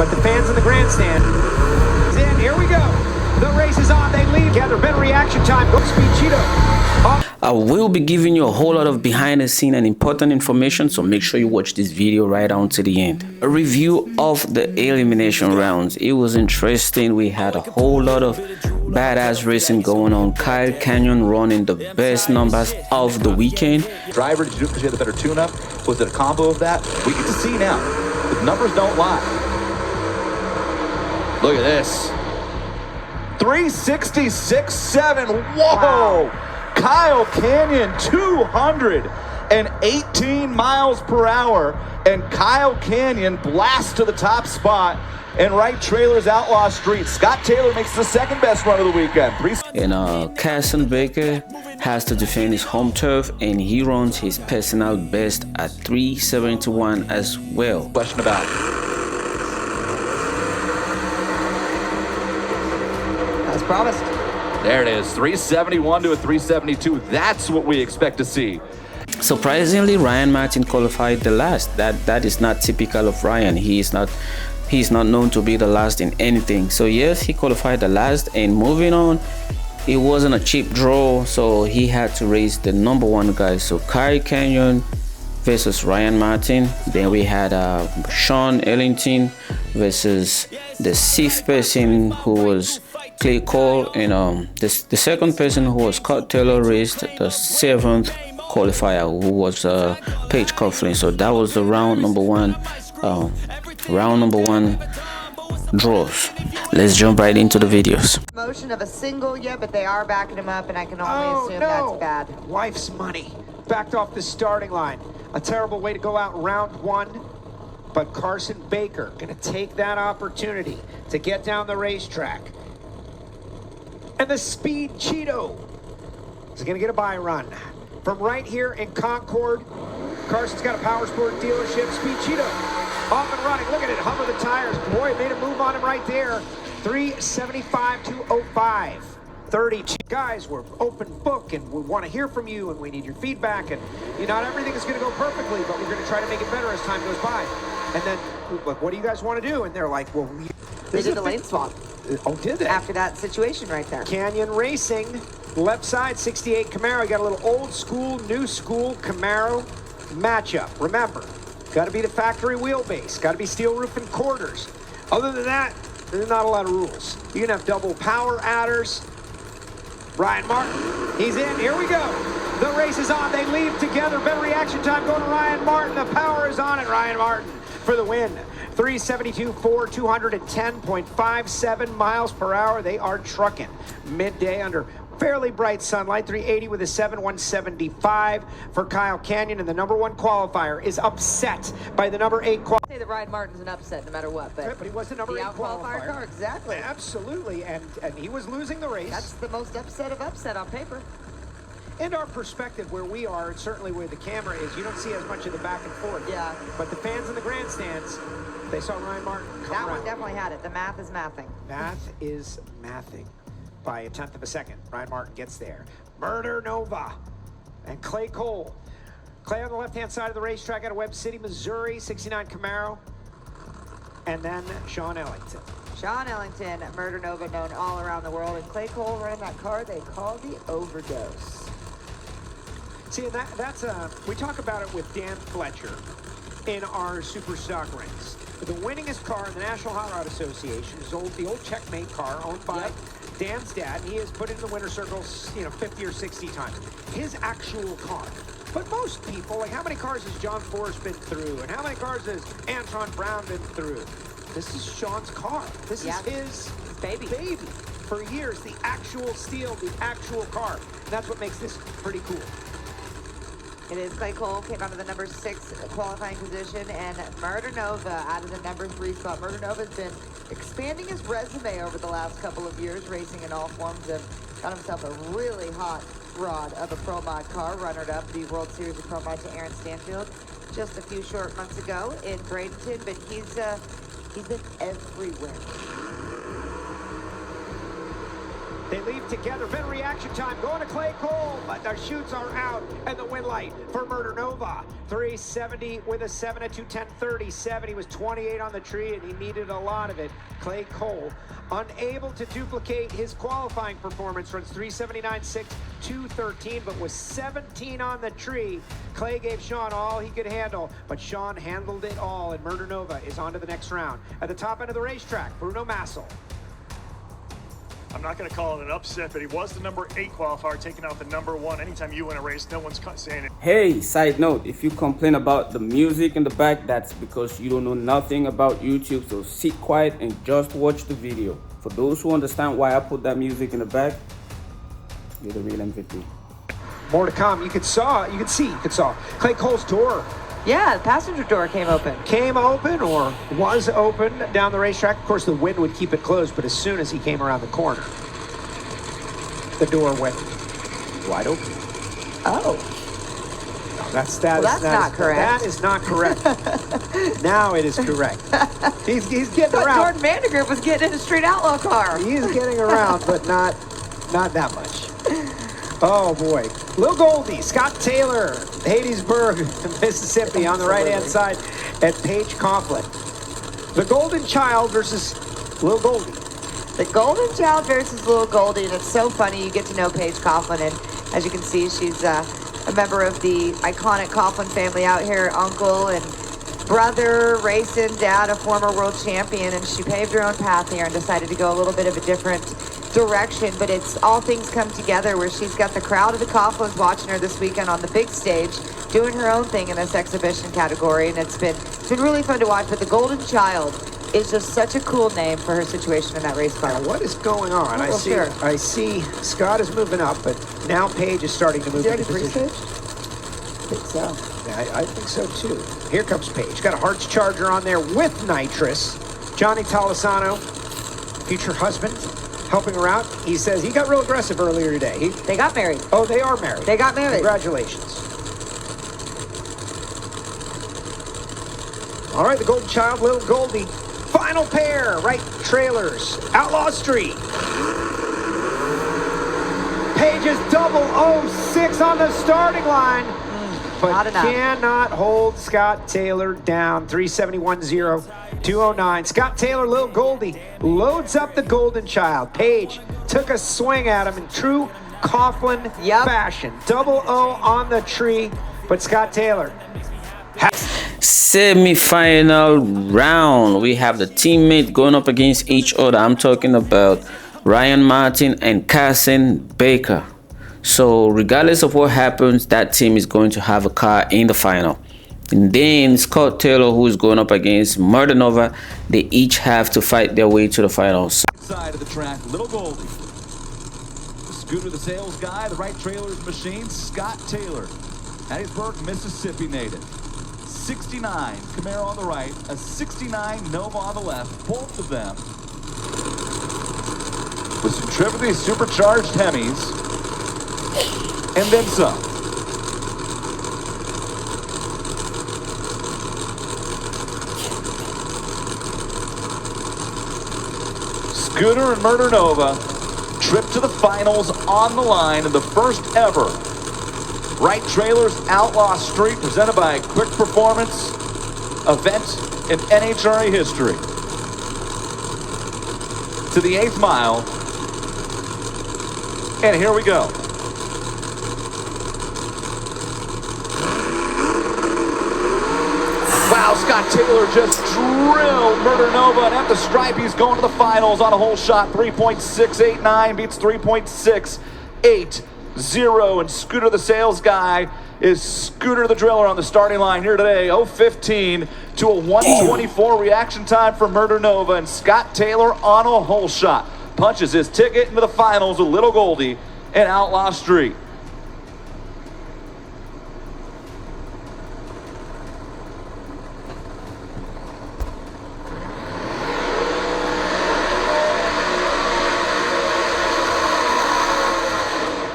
but the fans in the grandstand. In, here we go. The race is on. They lead together. Better reaction time. Go Speed Cheeto. I will be giving you a whole lot of behind the scene and important information, so make sure you watch this video right down to the end. A review of the elimination rounds. It was interesting. We had a whole lot of badass racing going on. Canion running the best numbers of the weekend. Driver, did you do it because you had the better tune-up? Was it a combo of that? We get to see now. The numbers don't lie. Look at this. 366.7. Whoa! Wow. Kyle Canion, 218 miles per hour, and Kyle Canion blasts to the top spot in right trailer's Outlaw Street. Scott Taylor makes the second best run of the weekend. And Carson Baker has to defend his home turf, and he runs his personal best at 371 as well. Question about as promised. There it is, 371 to a 372. That's what we expect to see. Surprisingly, Ryan Martin qualified the last. That is not typical of Ryan. He's not known to be the last in anything. So yes, he qualified the last, and moving on, it wasn't a cheap draw, so he had to race the number one guy. So Kyle Canion versus Ryan Martin. Then we had Sean Ellington versus the sixth person, who was Clay Cole, and the second person, who was Scott Taylor, raced the seventh qualifier, who was Paige Coughlin. So that was the round number one draws. Let's jump right into the videos. Motion of a single yet, but they are backing him up, and I can only assume that's bad. Wife's money. Backed off the starting line. A terrible way to go out round one. But Carson Baker going to take that opportunity to get down the racetrack. And the Speed Cheeto is going to get a buy run. From right here in Concord, Carson's got a power sport dealership. Speed Cheeto off and running. Look at it, hum of the tires. Boy, made a move on him right there. 375 to 05. 32 guys, we're open book, and we want to hear from you, and we need your feedback. And not everything is going to go perfectly, but we're going to try to make it better as time goes by. And then, like, what do you guys want to do? And they're like, well, they did a lane swap. Oh, did they? After that situation right there. Canion Racing, left side, 68 Camaro. Got a little old school, new school Camaro matchup. Remember, got to be the factory wheelbase. Got to be steel roof and quarters. Other than that, there's not a lot of rules. You can have double power adders. Ryan Martin, he's in. Here we go. The race is on. They leave together. Better reaction time going to Ryan Martin. The power is on it. Ryan Martin for the win. 372.4, 210.57 miles per hour. They are trucking midday under fairly bright sunlight. 380 with a 7.175 for Kyle Canion, and the number one qualifier is upset by the number 8 qualifier. Say that Ryan Martin's an upset no matter what, but he was the number 8 qualifier car, exactly. Absolutely, and he was losing the race. That's the most upset of upset on paper. And our perspective where we are, and certainly where the camera is, you don't see as much of the back and forth. Yeah. But the fans in the grandstands, they saw Ryan Martin come That around. one definitely had it. The math is mathing. Math is mathing. By 1/10 of a second, Ryan Martin gets there. Murder Nova and Clay Cole. Clay on the left-hand side of the racetrack out of Webb City, Missouri, 69 Camaro. And then Sean Ellington. Sean Ellington, Murder Nova, known all around the world. And Clay Cole ran that car they call the Overdose. See, and that's we talk about it with Dan Fletcher in our Super Stock race. The winningest car in the National Hot Rod Association is the old Checkmate car owned by Dan's dad. He has put it in the winner circles, 50 or 60 times. His actual car. But most people, like, how many cars has John Forrest been through? And how many cars has Anton Brown been through? This is Sean's car. This is his baby. For years, the actual steel, the actual car. And that's what makes this pretty cool. It is Clay Cole, came out of the number 6 qualifying position, and Murder Nova out of the number 3 spot. Murder Nova's been expanding his resume over the last couple of years, racing in all forms of, got himself a really hot rod of a Pro Mod car, runner-up the World Series of Pro Mod to Aaron Stanfield just a few short months ago in Bradenton, but he's been everywhere. They leave together. Been reaction time. Going to Clay Cole, but the chutes are out. And the win light for Murder Nova. 370 with a 7 at 210.37. He was 28 on the tree, and he needed a lot of it. Clay Cole, unable to duplicate his qualifying performance, runs 379.6, 213, but was 17 on the tree. Clay gave Sean all he could handle, but Sean handled it all, and Murder Nova is on to the next round. At the top end of the racetrack, Bruno Massel. I'm not going to call it an upset, but he was the number 8 qualifier, taking out the number 1. Anytime you win a race, no one's saying it. Hey, side note, if you complain about the music in the back, that's because you don't know nothing about YouTube, so sit quiet and just watch the video. For those who understand why I put that music in the back, you're the real MVP. More to come. You could saw Clay Cole's door Yeah, the passenger door came open. came open or was open down the racetrack. Of course, the wind would keep it closed, but as soon as he came around the corner, the door went wide open. Oh. That's not correct. That is not correct. Now it is correct. He's getting But around. Jordan Vandergriff was getting in a Street Outlaw car. He's getting around, but not that much. Oh boy. Lil Goldie, Scott Taylor, Hattiesburg, Mississippi on the right-hand side, and Paige Coughlin. The Golden Child versus Lil Goldie. The Golden Child versus Little Goldie, and it's so funny. You get to know Paige Coughlin, and as you can see, she's a member of the iconic Coughlin family out here, uncle and brother, racing, dad, a former world champion, and she paved her own path here and decided to go a little bit of a different direction, but it's all things come together where she's got the crowd of the Coughlins watching her this weekend on the big stage, doing her own thing in this exhibition category, and it's been really fun to watch. But the Golden Child is just such a cool name for her situation in that race car. Now, what is going on? Oh, sure. I see Scott is moving up, but now Paige is starting to move into position. I think so. Yeah, I think so too. Here comes Paige. Got a Hearts Charger on there with nitrous. Johnny Tolosano, future husband, helping her out. He says he got real aggressive earlier today. They got married. Oh, they are married. They got married. Congratulations. All right, the Golden Child, Little Goldie. Final pair, right trailers. Outlaw Street. Paige's 006 on the starting line. But Not enough. cannot hold Scott Taylor down. 371.0, 209. Scott Taylor, Lil Goldie, loads up the Golden Child. Paige took a swing at him in true Coughlin fashion. 00 on the tree, but Scott Taylor. Semi-final round. We have the teammates going up against each other. I'm talking about Ryan Martin and Carson Baker. So regardless of what happens, that team is going to have a car in the final. And then Scott Taylor, who is going up against Murder Nova, they each have to fight their way to the finals. Side of the track, Little Goldie. The scooter, the sales guy, the right trailer's machine, Scott Taylor. Hattiesburg, Mississippi native. 69 Camaro on the right, a 69 Nova on the left, both of them with centrifugally supercharged Hemis, and then some. Scooter and Murder Nova trip to the finals on the line in the first ever Right Trailers Outlaw Street, presented by Quick Performance event in NHRA history. To the 8th mile. And here we go. Wow, Scott Taylor just drilled Murder Nova, and at the stripe, he's going to the finals on a whole shot. 3.689 beats 3.680. And Scooter the sales guy is Scooter the driller on the starting line here today. 0:15 to a 1:24 reaction time for Murder Nova, and Scott Taylor on a whole shot punches his ticket into the finals with Little Goldie and Outlaw Street.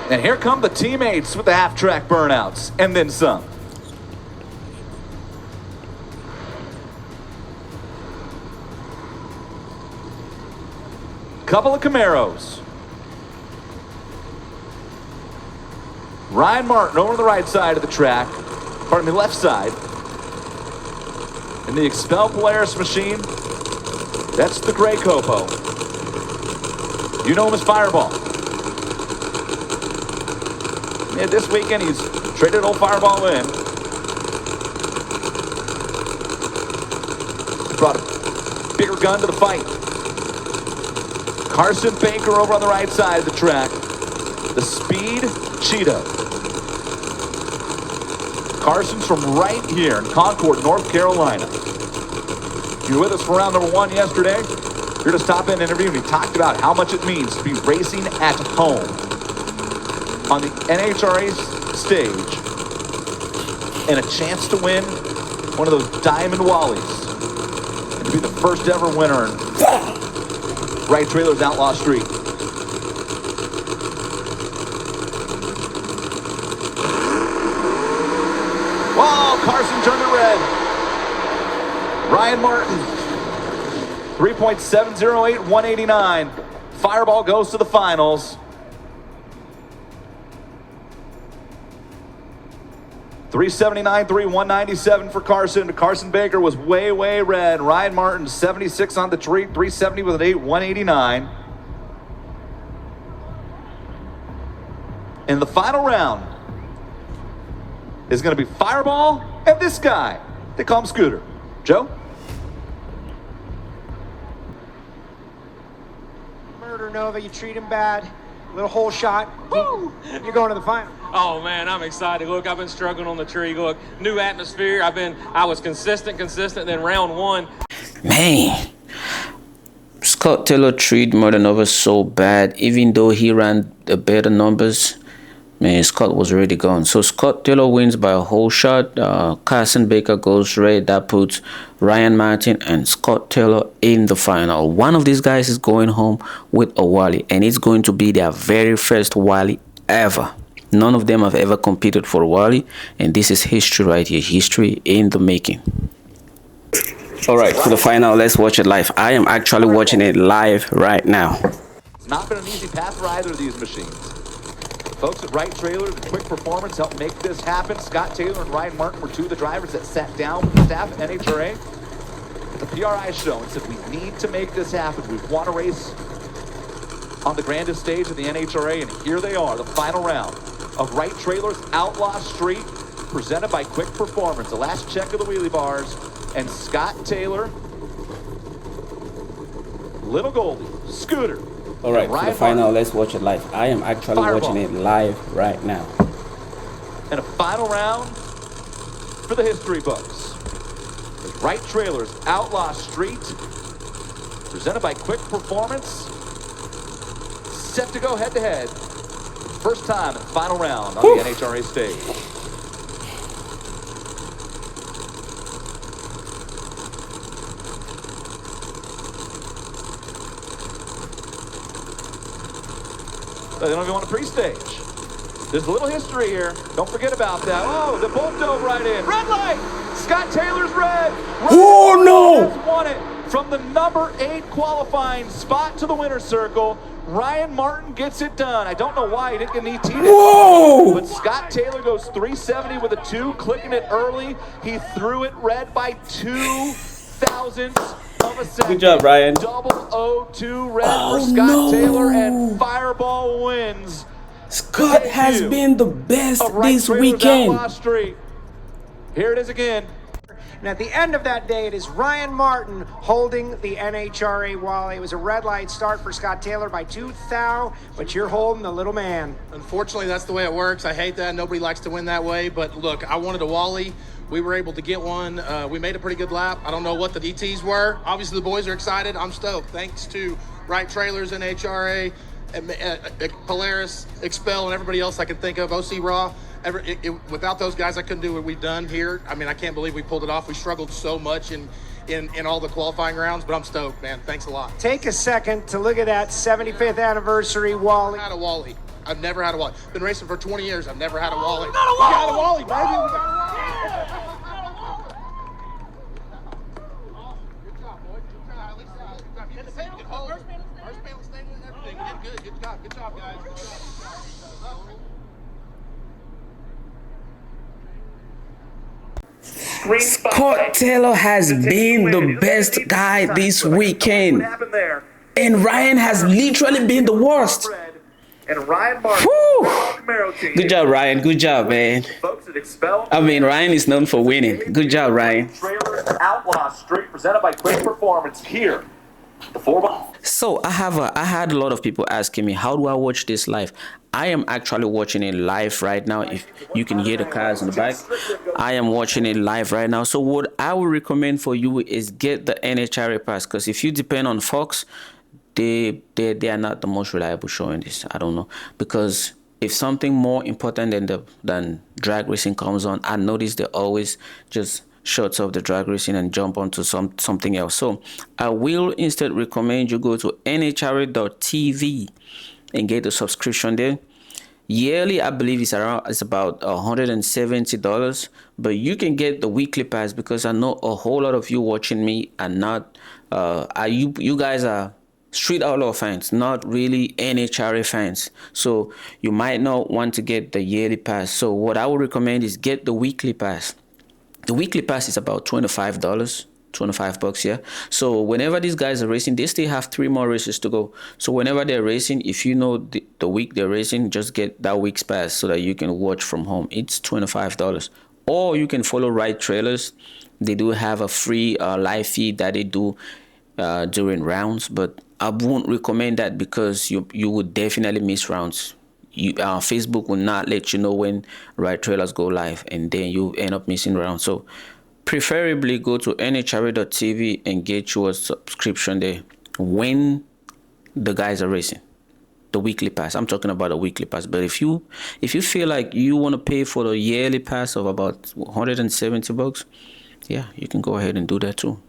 And here come the teammates with the half-track burnouts, and then some. Couple of Camaros. Ryan Martin over on the right side of the track, pardon me, left side. In the Expel Polaris machine, that's the gray Copo. You know him as Fireball. Yeah, this weekend he's traded old Fireball in. Brought a bigger gun to the fight. Carson Baker over on the right side of the track. The Speed Cheetah. Carson's from right here in Concord, North Carolina. You were with us for round number 1 yesterday. You're to stop in an interview, and we talked about how much it means to be racing at home on the NHRA stage and a chance to win one of those Diamond Wallies and to be the first ever winner in Right Trailers Outlaw Street. Whoa, Carson turned it red. Ryan Martin, 3.708, 189. Fireball goes to the finals. 379, 197 for Carson. Carson Baker was way, way red. Ryan Martin, 76 on the treat, 370 with an 8, 189. In the final round is going to be Fireball and this guy. They call him Scooter. Joe? Murder Nova, you treat him bad. Little hole shot. Woo! You're going to the final. Oh man, I'm excited. Look, I've been struggling on the tree. Look, new atmosphere. I was consistent. Then round 1. Man, Scott Taylor treated Murder Nova so bad, even though he ran the better numbers. Man, Scott was already gone. So Scott Taylor wins by a whole shot. Carson Baker goes red. That puts Ryan Martin and Scott Taylor in the final. One of these guys is going home with a Wally, and it's going to be their very first Wally ever. None of them have ever competed for a Wally, and this is history right here. History in the making. All right, for the final, let's watch it live. I am actually watching it live right now. It's not been an easy path for either of these machines. Folks at Right Trailers and Quick Performance helped make this happen. Scott Taylor and Ryan Martin were two of the drivers that sat down with the staff at NHRA at the PRI show and said, we need to make this happen. We want to race on the grandest stage of the NHRA, and here they are, the final round of Right Trailers Outlaw Street, presented by Quick Performance. The last check of the wheelie bars, and Scott Taylor, Little Goldie, Scooter. All right, for the final, let's watch it live. I am actually watching it live right now. And a final round for the history books. The Right Trailers Outlaw Street, presented by Quick Performance, set to go head-to-head. First time in the final round on the NHRA stage. They don't even want a pre-stage. There's a little history here. Don't forget about that. Oh, they both dove right in. Red light! Scott Taylor's red. Oh, no! Has won it from the number 8 qualifying spot to the winner's circle. Ryan Martin gets it done. I don't know why he didn't get an ET. Whoa! But Scott Taylor goes 370 with a 2, clicking it early. He threw it red by 2 thousandths of a second. Good job, Ryan. 002 red for Scott Taylor, and Fireball wins. Scott has been the best this weekend. Outlaw Street. Here it is again. And at the end of that day, it is Ryan Martin holding the NHRA Wally. It was a red light start for Scott Taylor by 2 thou, but you're holding the little man. Unfortunately, that's the way it works. I hate that. Nobody likes to win that way. But look, I wanted a Wally. We were able to get one. We made a pretty good lap. I don't know what the DTs were. Obviously, the boys are excited. I'm stoked. Thanks to Right Trailers, NHRA, Polaris, Expel, and everybody else I can think of, OC Raw. Without those guys, I couldn't do what we've done here. I mean, I can't believe we pulled it off. We struggled so much in all the qualifying rounds, but I'm stoked, man. Thanks a lot. Take a second to look at that 75th anniversary Wally. I've had a Wally. I've never had a Wally. Been racing for 20 years. I've never had a Wally. We got a Wally, baby. Good job, boy. Good job. At least good job. You had to say you could hold. First panel staying and everything. You did good. Good job. Good job, guys. Good job. Scott Taylor has been the best guy this weekend. And Ryan has literally been the worst. And Ryan Whew. Good job, Ryan. Good job, man. I mean, Ryan is known for winning. Good job, Ryan. Outlaw Street, presented by Quick Performance here. So I had a lot of people asking me, how do I watch this live? I am actually watching it live right now. If you can hear the cars in the back, I am watching it live right now. So what I would recommend for you is get the NHRA pass, because if you depend on Fox, they are not the most reliable showing this. I don't know, because if something more important than drag racing comes on, I notice they always just shut off the drag racing and jump onto something else. So I will instead recommend you go to NHRA.tv and get a subscription there. Yearly, I believe it's about $170, but you can get the weekly pass, because I know a whole lot of you watching me are not you guys are Street Outlaw fans, not really NHRA fans. So you might not want to get the yearly pass. So what I would recommend is get the weekly pass. The weekly pass is about $25, $25, yeah. So whenever these guys are racing, they still have 3 more races to go. So whenever they're racing, if you know the week they're racing, just get that week's pass so that you can watch from home. It's $25. Or you can follow Ride Trailers. They do have a free live feed that they do during rounds, but I won't recommend that, because you would definitely miss rounds. Facebook will not let you know when Ride Trailers go live, and then you end up missing rounds. So preferably go to NHRA.tv and get you a subscription there when the guys are racing. The weekly pass. I'm talking about a weekly pass. But if you feel like you want to pay for the yearly pass of about $170, yeah, you can go ahead and do that too.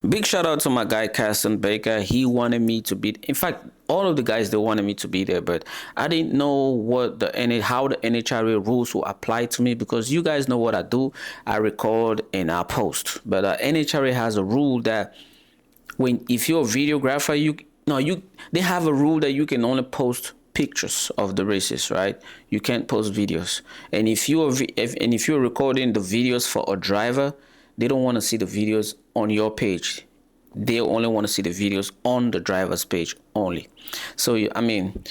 Big shout out to my guy Carson Baker. He wanted me to be, in fact, all of the guys, they wanted me to be there, but I didn't know how the NHRA rules will apply to me, because you guys know what I do. I record and I post. But NHRA has a rule that if you're a videographer, they have a rule that you can only post pictures of the races, right? You can't post videos. And if you're recording the videos for a driver, they don't want to see the videos on your page. They only want to see the videos on the driver's page only. So, I mean,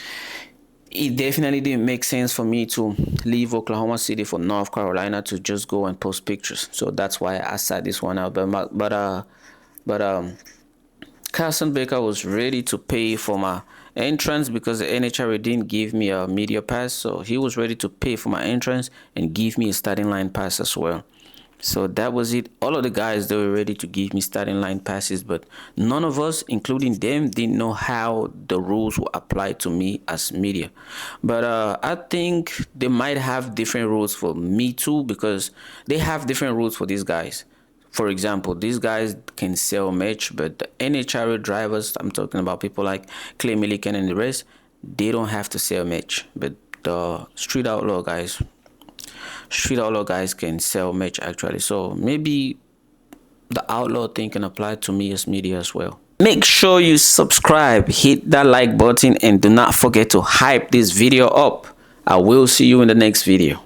it definitely didn't make sense for me to leave Oklahoma City for North Carolina to just go and post pictures. So that's why I sat this one out. But Carson Baker was ready to pay for my entrance, because the NHRA didn't give me a media pass. So he was ready to pay for my entrance and give me a starting line pass as well. So that was it. All of the guys, they were ready to give me starting line passes, but none of us, including them, didn't know how the rules will apply to me as media. But I think they might have different rules for me too, because they have different rules for these guys. For example, these guys can sell merch, but the NHRA drivers, I'm talking about people like Clay Milliken and the rest, they don't have to sell merch. But the Street Outlaw guys can sell merch actually. So maybe the Outlaw thing can apply to me as media as well. Make sure you subscribe, hit that like button, and do not forget to hype this video up. I will see you in the next video.